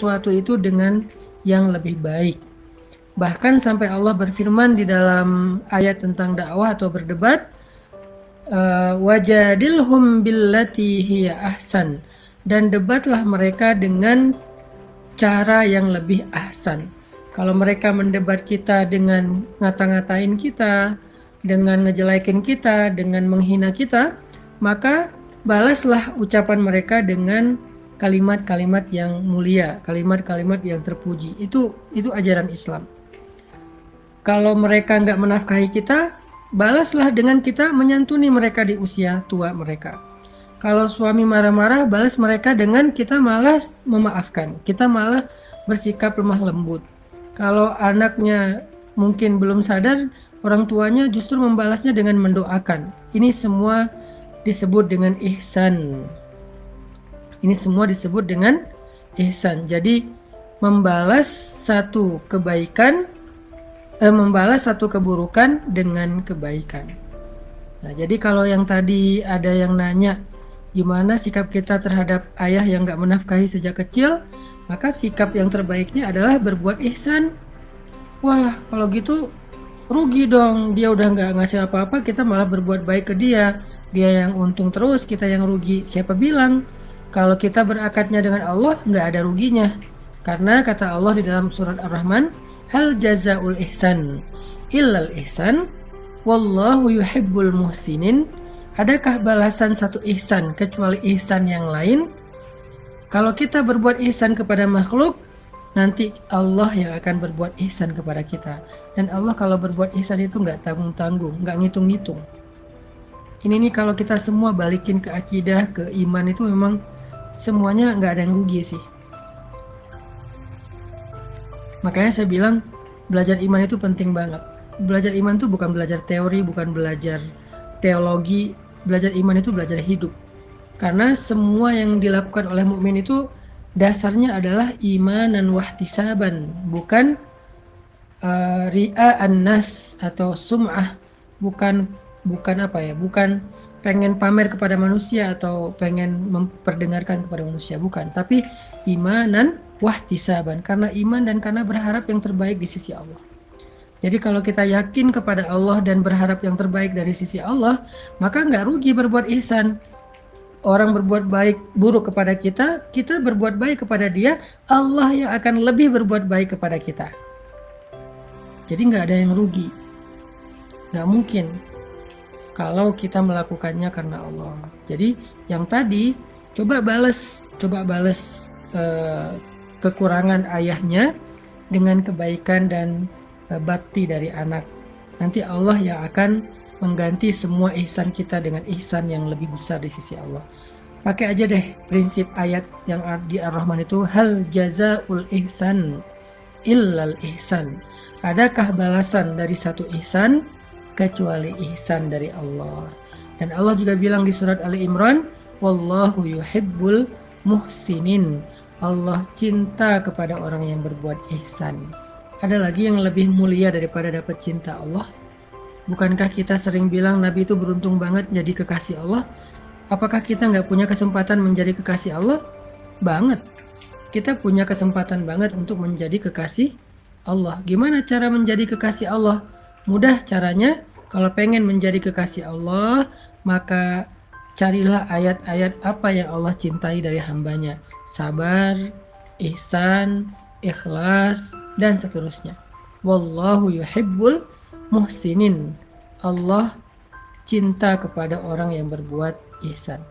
sesuatu itu dengan yang lebih baik. Bahkan sampai Allah berfirman di dalam ayat tentang dakwah atau berdebat, wajadilhum billati hiya ahsan, dan debatlah mereka dengan cara yang lebih ahsan. Kalau mereka mendebat kita dengan ngata-ngatain kita, dengan ngejelekin kita, dengan menghina kita, maka balaslah ucapan mereka dengan kalimat-kalimat yang mulia, kalimat-kalimat yang terpuji. Itu ajaran Islam. Kalau mereka nggak menafkahi kita, balaslah dengan kita menyantuni mereka di usia tua mereka. Kalau suami marah-marah, balas mereka dengan kita malas memaafkan, kita malah bersikap lemah lembut. Kalau anaknya mungkin belum sadar, orang tuanya justru membalasnya dengan mendoakan. Ini semua disebut dengan ihsan. Ini semua disebut dengan ihsan. Jadi membalas satu kebaikan, membalas satu keburukan dengan kebaikan. Nah, jadi kalau yang tadi ada yang nanya gimana sikap kita terhadap ayah yang gak menafkahi sejak kecil, maka sikap yang terbaiknya adalah berbuat ihsan. Wah, kalau gitu rugi dong, dia udah gak ngasih apa-apa, kita malah berbuat baik ke dia yang untung terus, kita yang rugi. Siapa bilang? Kalau kita berakadnya dengan Allah, gak ada ruginya. Karena kata Allah di dalam surat Ar-Rahman, hal jazaul ihsan illal ihsan wallahu yuhibbul muhsinin. Adakah balasan satu ihsan kecuali ihsan yang lain? Kalau kita berbuat ihsan kepada makhluk, nanti Allah yang akan berbuat ihsan kepada kita. Dan Allah kalau berbuat ihsan itu nggak tanggung-tanggung, nggak ngitung-ngitung. Ini nih kalau kita semua balikin ke akidah, ke iman, itu memang semuanya nggak ada yang rugi sih. Makanya saya bilang belajar iman itu penting banget. Belajar iman itu bukan belajar teori, bukan belajar teologi. Belajar iman itu belajar hidup. Karena semua yang dilakukan oleh mukmin itu dasarnya adalah imanan wahtisaban, bukan ria'an nas atau sum'ah, bukan pengen pamer kepada manusia atau pengen memperdengarkan kepada manusia, bukan, tapi imanan wahtisaban, karena iman dan karena berharap yang terbaik di sisi Allah. Jadi kalau kita yakin kepada Allah dan berharap yang terbaik dari sisi Allah, maka nggak rugi berbuat ihsan. Orang berbuat buruk kepada kita, kita berbuat baik kepada dia, Allah yang akan lebih berbuat baik kepada kita. Jadi nggak ada yang rugi. Nggak mungkin kalau kita melakukannya karena Allah. Jadi yang tadi, coba balas kekurangan ayahnya dengan kebaikan dan bakti dari anak. Nanti Allah yang akan mengganti semua ihsan kita dengan ihsan yang lebih besar di sisi Allah. Pakai aja deh prinsip ayat yang di Ar-Rahman itu, hal jazaul ihsan illal ihsan. Adakah balasan dari satu ihsan kecuali ihsan dari Allah? Dan Allah juga bilang di surat Ali Imran, wallahu yuhibbul muhsinin. Allah cinta kepada orang yang berbuat ihsan. Ada lagi yang lebih mulia daripada dapat cinta Allah? Bukankah kita sering bilang Nabi itu beruntung banget jadi kekasih Allah? Apakah kita nggak punya kesempatan menjadi kekasih Allah? Banget. Kita punya kesempatan banget untuk menjadi kekasih Allah. Gimana cara menjadi kekasih Allah? Mudah caranya. Kalau pengen menjadi kekasih Allah, maka carilah ayat-ayat apa yang Allah cintai dari hambanya. Sabar, ihsan, ikhlas, dan seterusnya. Wallahu yuhibbul muhsinin. Allah cinta kepada orang yang berbuat ihsan.